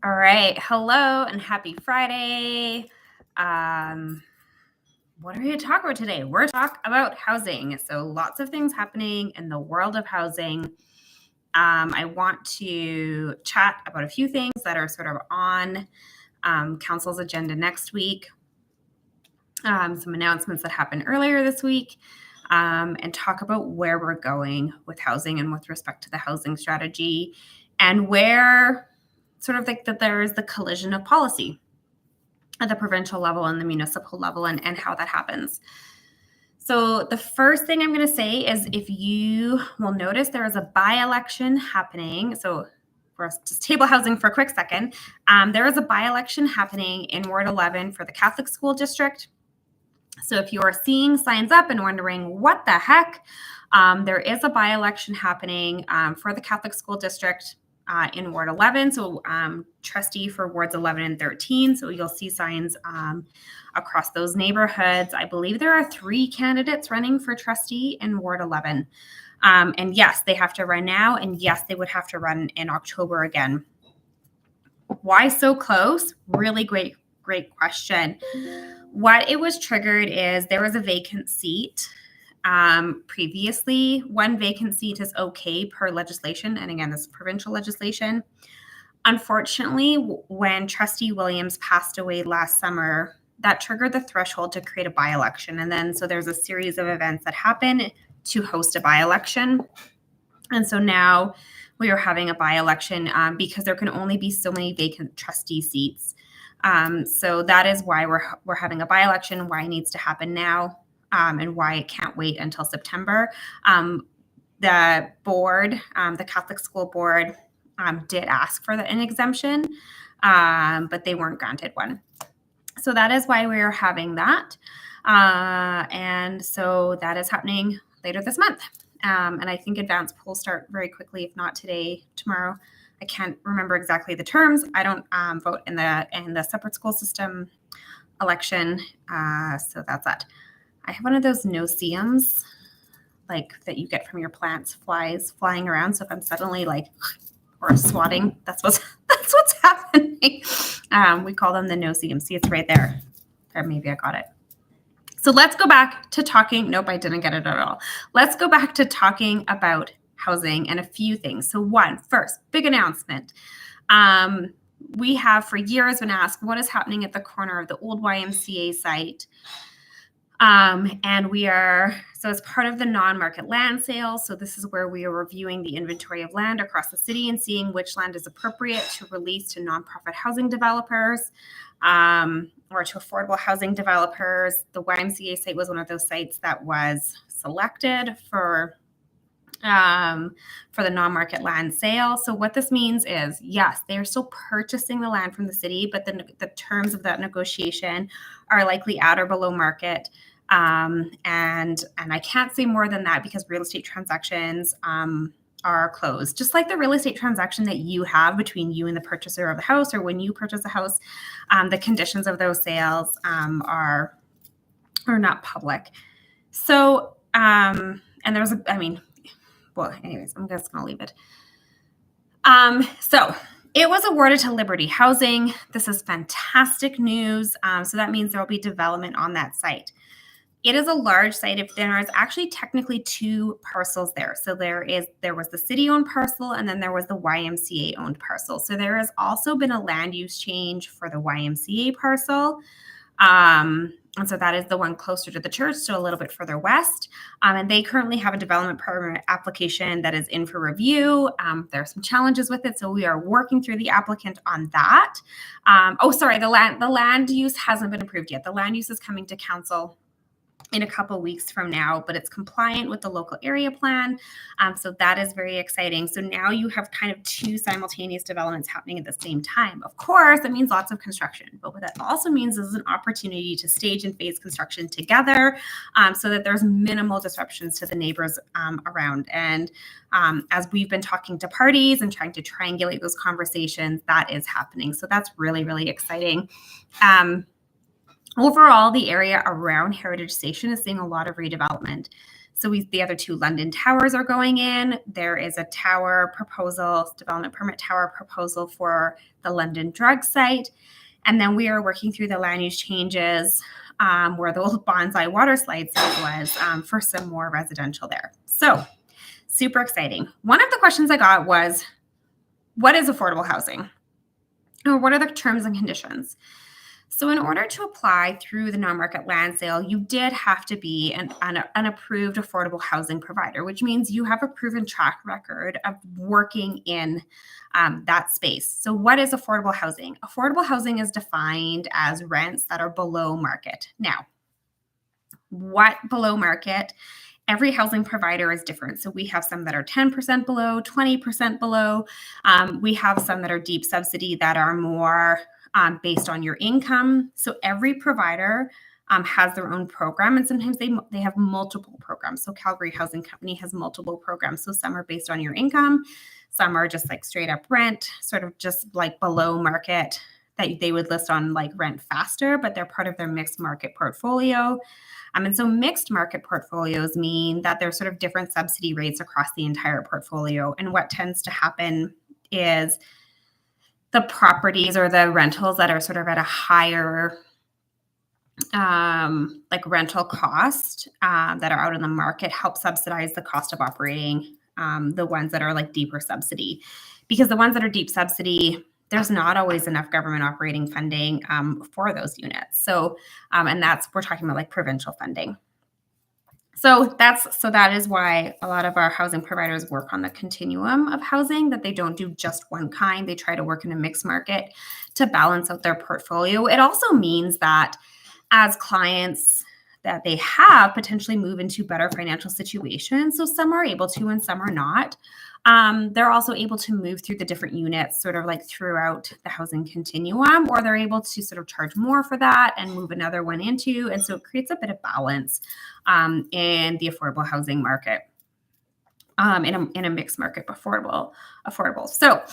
All right. Hello and happy Friday. What are we going to talk about today? We're talking about housing. So lots of things happening in the world of housing. I want to chat about a few things that are sort of on council's agenda next week. Some announcements that happened earlier this week, and talk about where we're going with housing and with respect to the housing strategy, and where sort of like that there is the collision of policy at the provincial level and the municipal level, and how that happens. So the first thing I'm going to say is, if you will notice, there is a by-election happening. So for us, just table housing for a quick second. There is a by-election happening in Ward 11 for the Catholic School District. So if you are seeing signs up and wondering what the heck, there is a by-election happening for the Catholic School District in Ward 11. So trustee for Wards 11 and 13. So you'll see signs across those neighborhoods. I believe there are 3 candidates running for trustee in Ward 11. And yes, they have to run now. And yes, they would have to run in October again. Why so close? Really great question. What it was triggered is there was a vacant seat. Previously, 1 vacant seat is okay per legislation. And again, this is provincial legislation. Unfortunately, when Trustee Williams passed away last summer, that triggered the threshold to create a by-election. And then, so there's a series of events that happen to host a by-election. And so now we are having a by-election because there can only be so many vacant trustee seats. So that is why we're having a by-election, why it needs to happen now. And why it can't wait until September. The board, the Catholic School Board, did ask for an exemption, but they weren't granted one. So that is why we are having that. And so that is happening later this month. And I think advanced polls start very quickly, if not today, tomorrow. I can't remember exactly the terms. I don't vote in the separate school system election. So that's that. I have one of those no-see-ums, like that you get from your plants, flies flying around. So if I'm suddenly like, or swatting, that's what's happening. We call them the no-see-ums. See, it's right there. Or maybe I got it. So let's go back to talking. Nope, I didn't get it at all. Let's go back to talking about housing and a few things. So first, big announcement. We have for years been asked what is happening at the corner of the old YMCA site. And we are, so as part of the non-market land sale, so this is where we are reviewing the inventory of land across the city and seeing which land is appropriate to release to nonprofit housing developers, or to affordable housing developers. The YMCA site was one of those sites that was selected for the non-market land sale. So what this means is, yes, they are still purchasing the land from the city, but the terms of that negotiation are likely at or below market. And I can't say more than that because real estate transactions are closed. Just like the real estate transaction that you have between you and the purchaser of the house, or when you purchase a house, the conditions of those sales are not public. So, and there was anyways, I'm just going to leave it. So it was awarded to Liberty Housing. This is fantastic news. So that means there will be development on that site. It is a large site. If there is actually technically 2 parcels there. So there was the city-owned parcel, and then there was the YMCA-owned parcel. So there has also been a land use change for the YMCA parcel. And so that is the one closer to the church, so a little bit further west. And they currently have a development permit application that is in for review. There are some challenges with it, so we are working through the applicant on that. The land use hasn't been approved yet. The land use is coming to council in a couple weeks from now, but it's compliant with the local area plan. So that is very exciting. So now you have kind of 2 simultaneous developments happening at the same time. Of course, that means lots of construction, but what that also means is an opportunity to stage and phase construction together, so that there's minimal disruptions to the neighbors around. And as we've been talking to parties and trying to triangulate those conversations, that is happening. So that's really, really exciting. Overall, the area around Heritage Station is seeing a lot of redevelopment. So the other two London towers are going in. There is a tower proposal, development permit tower proposal for the London drug site. And then we are working through the land use changes where the old bonsai water slide site was for some more residential there. So super exciting. One of the questions I got was, what is affordable housing? Or what are the terms and conditions? So in order to apply through the non-market land sale, you did have to be an approved affordable housing provider, which means you have a proven track record of working in that space. So what is affordable housing? Affordable housing is defined as rents that are below market. Now, what below market? Every housing provider is different. So we have some that are 10% below, 20% below. We have some that are deep subsidy that are more based on your income. So every provider has their own program, and sometimes they have multiple programs. So Calgary Housing Company has multiple programs. So some are based on your income, some are just like straight up rent, sort of just like below market that they would list on like Rent Faster, but they're part of their mixed market portfolio. And so mixed market portfolios mean that there's sort of different subsidy rates across the entire portfolio. And what tends to happen is the properties or the rentals that are sort of at a higher like rental cost that are out in the market help subsidize the cost of operating the ones that are like deeper subsidy. Because the ones that are deep subsidy, there's not always enough government operating funding for those units. So, and we're talking about like provincial funding. So that is why a lot of our housing providers work on the continuum of housing, that they don't do just one kind. They try to work in a mixed market to balance out their portfolio. It also means that as clients that they have potentially move into better financial situations, so some are able to and some are not, they're also able to move through the different units sort of like throughout the housing continuum, or they're able to sort of charge more for that and move another one into. And so it creates a bit of balance in the affordable housing market, in a mixed market affordable. So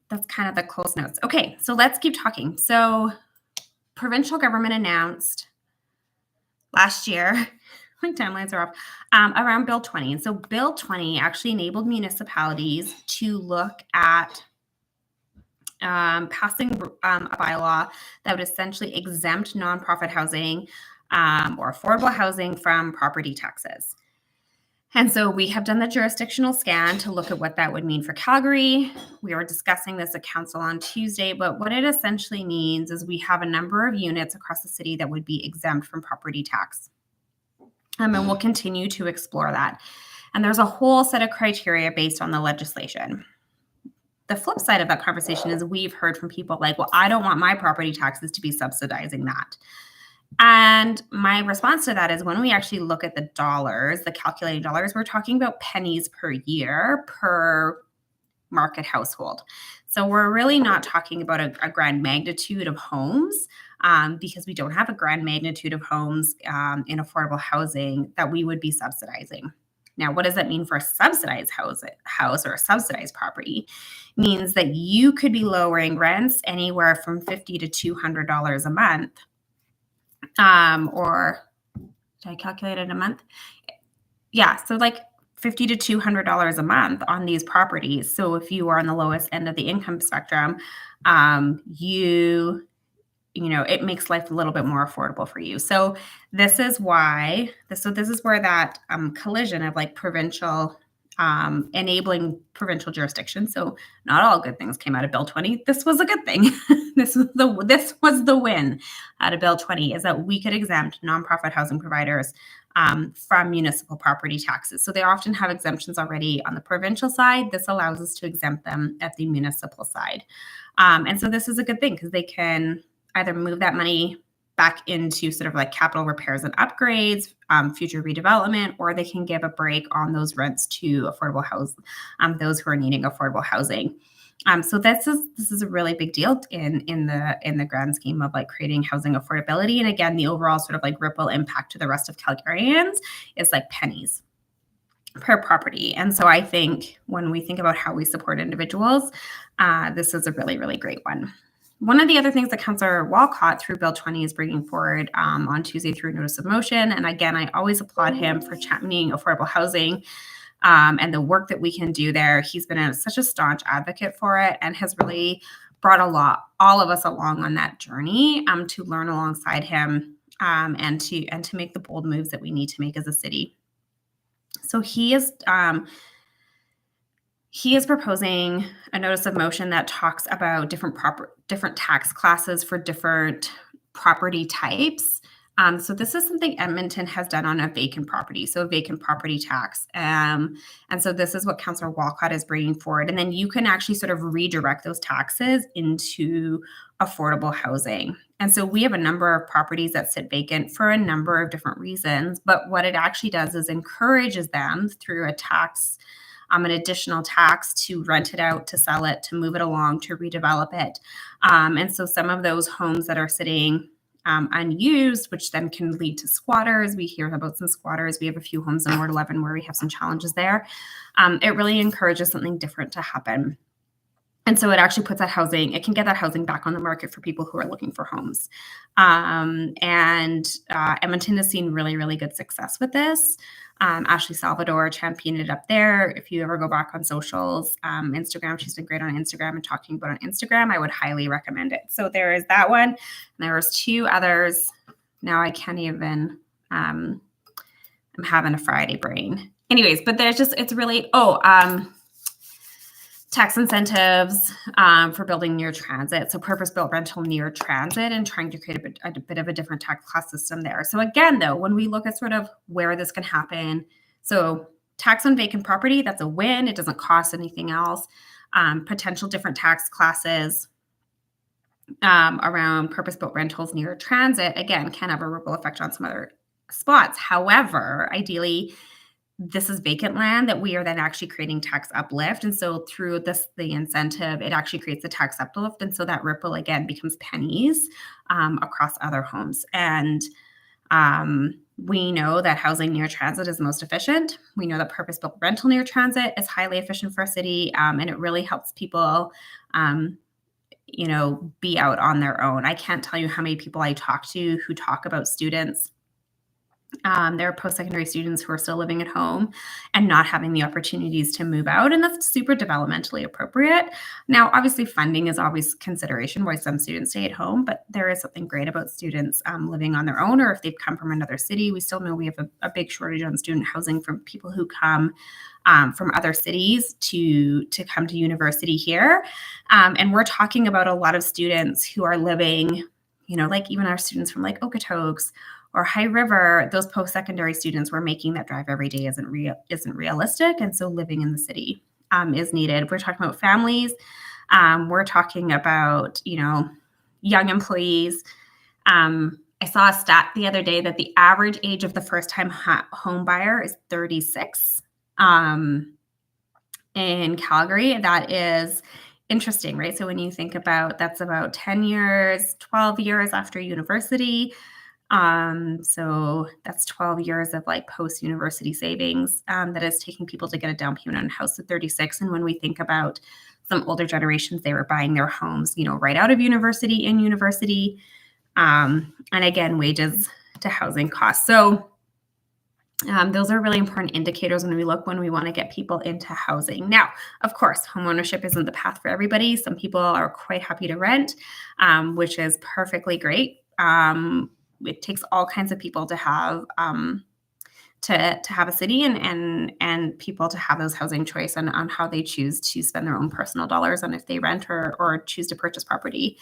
that's kind of the close notes. Okay, so let's keep talking. So provincial government announced last year, my timelines are off, around Bill 20. And so Bill 20 actually enabled municipalities to look at passing a bylaw that would essentially exempt nonprofit housing or affordable housing from property taxes. And so we have done the jurisdictional scan to look at what that would mean for Calgary. We were discussing this at council on Tuesday, but what it essentially means is we have a number of units across the city that would be exempt from property tax. And we'll continue to explore that. And there's a whole set of criteria based on the legislation. The flip side of that conversation is we've heard from people like, well, I don't want my property taxes to be subsidizing that. And my response to that is when we actually look at the dollars, the calculated dollars, we're talking about pennies per year per market household. So we're really not talking about a grand magnitude of homes because we don't have a grand magnitude of homes in affordable housing that we would be subsidizing. Now, what does that mean for a subsidized house or a subsidized property? It means that you could be lowering rents anywhere from $50 to $200 a month. Or did I calculate it a month? Yeah, so like $50 to $200 a month on these properties. So if you are on the lowest end of the income spectrum, it makes life a little bit more affordable for you. So this is why, this is where that collision of like provincial, enabling provincial jurisdiction. So not all good things came out of Bill 20. This was a good thing. This was the win out of Bill 20, is that we could exempt nonprofit housing providers from municipal property taxes. So they often have exemptions already on the provincial side. This allows us to exempt them at the municipal side. And so this is a good thing because they can either move that money back into sort of like capital repairs and upgrades, future redevelopment, or they can give a break on those rents to affordable housing, those who are needing affordable housing. So this is a really big deal in the grand scheme of like creating housing affordability. And again, the overall sort of like ripple impact to the rest of Calgarians is like pennies per property. And so I think when we think about how we support individuals, this is a really, really great one. one of the other things that Councillor Walcott through Bill 20 is bringing forward on Tuesday through notice of motion, and again, I always applaud him for championing affordable housing and the work that we can do there. He's been such a staunch advocate for it and has really brought all of us along on that journey to learn alongside him and to make the bold moves that we need to make as a city. So he is proposing a notice of motion that talks about different tax classes for different property types. So this is something Edmonton has done on a vacant property, so a vacant property tax. And so this is what Councillor Walcott is bringing forward. And then you can actually sort of redirect those taxes into affordable housing. And so we have a number of properties that sit vacant for a number of different reasons. But what it actually does is encourages them through a tax, an additional tax, to rent it out, to sell it, to move it along, to redevelop it. And so some of those homes that are sitting unused, which then can lead to squatters. We hear about some squatters. We have a few homes in Ward 11 where we have some challenges there. It really encourages something different to happen. And so it actually puts it can get that housing back on the market for people who are looking for homes. Edmonton has seen really, really good success with this. Ashley Salvador championed it up there. If you ever go back on socials, Instagram, she's been great on Instagram and talking about on Instagram. I would highly recommend it. So there is that one. And there was two others. Now I can't even, I'm having a Friday brain. Anyways, but it's really, tax incentives for building near transit. So purpose-built rental near transit and trying to create a bit of a different tax class system there. So again, though, when we look at sort of where this can happen, so tax on vacant property, that's a win. It doesn't cost anything else. Potential different tax classes around purpose-built rentals near transit, again, can have a ripple effect on some other spots. However, ideally, this is vacant land that we are then actually creating tax uplift. And so through the incentive, it actually creates a tax uplift. And so that ripple again becomes pennies across other homes. And we know that housing near transit is most efficient. We know that purpose-built rental near transit is highly efficient for a city. And it really helps people, be out on their own. I can't tell you how many people I talk to who talk about students. There are post-secondary students who are still living at home and not having the opportunities to move out, and that's super developmentally appropriate. Now, obviously, funding is always consideration why some students stay at home, but there is something great about students living on their own, or if they've come from another city. We still know we have a big shortage on student housing from people who come from other cities to come to university here. And we're talking about a lot of students who are living, like even our students from like Okotoks or High River, those post-secondary students were making that drive every day isn't realistic. And so living in the city is needed. We're talking about families. We're talking about, young employees. I saw a stat the other day that the average age of the first-time home buyer is 36 in Calgary. That is interesting, right? So when you think about, that's about 10 years, 12 years after university. So that's 12 years of like post-university savings that is taking people to get a down payment on a house at 36. And when we think about some older generations, they were buying their homes, right out of university, in university. And again, wages to housing costs. So those are really important indicators when we want to get people into housing. Now, of course, homeownership isn't the path for everybody. Some people are quite happy to rent, which is perfectly great. It takes all kinds of people to have a city and people to have those housing choice on how they choose to spend their own personal dollars on if they rent or choose to purchase property.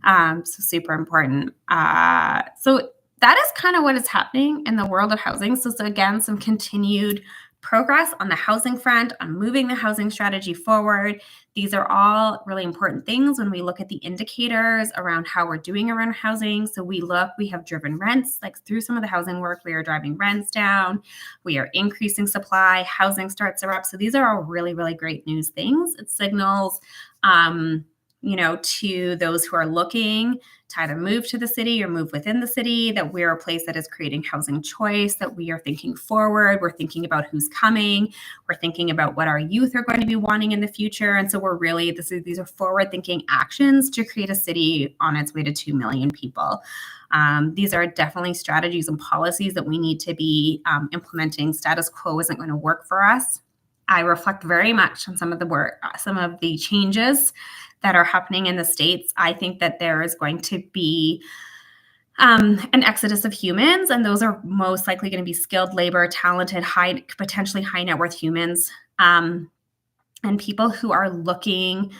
So super important. So that is kind of what is happening in the world of housing. So again, some continued progress on the housing front, on moving the housing strategy forward. These are all really important things when we look at the indicators around how we're doing around housing. So we have driven rents, like through some of the housing work, we are driving rents down. We are increasing supply, housing starts are up. So these are all really, really great news things. It signals, to those who are looking to either move to the city or move within the city, that we're a place that is creating housing choice, that we are thinking forward. We're thinking about who's coming. We're thinking about what our youth are going to be wanting in the future. And so we're really, these are forward-thinking actions to create a city on its way to 2 million people. These are definitely strategies and policies that we need to be implementing. Status quo isn't going to work for us. I reflect very much on some of the changes that are happening in the States. I think that there is going to be an exodus of humans, and those are most likely going to be skilled labor, talented, potentially high net worth humans, and people who are looking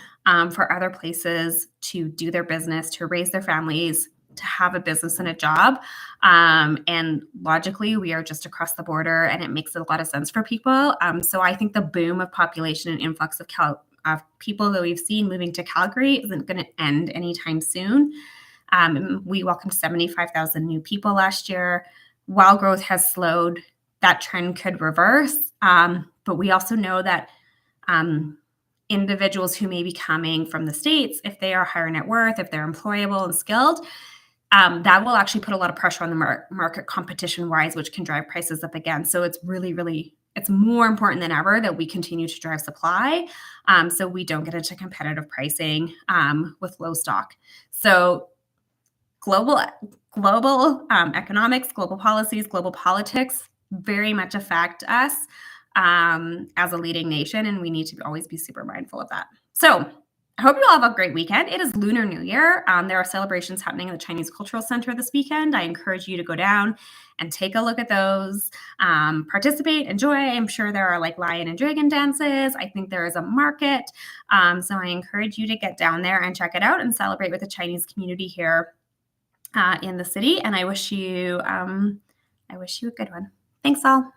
for other places to do their business, to raise their families, to have a business and a job. And logically, we are just across the border, and it makes a lot of sense for people. So I think the boom of population and influx of people that we've seen moving to Calgary isn't going to end anytime soon. We welcomed 75,000 new people last year. While growth has slowed, that trend could reverse. But we also know that individuals who may be coming from the States, if they are higher net worth, if they're employable and skilled, that will actually put a lot of pressure on the market competition-wise, which can drive prices up again. So it's it's more important than ever that we continue to drive supply, so we don't get into competitive pricing with low stock. So global economics, global policies, global politics very much affect us as a leading nation, and we need to always be super mindful of that. So I hope you all have a great weekend. It is Lunar New Year. There are celebrations happening at the Chinese Cultural Center this weekend. I encourage you to go down and take a look at those, participate, enjoy. I'm sure there are lion and dragon dances. I think there is a market. So I encourage you to get down there and check it out and celebrate with the Chinese community here in the city. And I wish you a good one. Thanks all.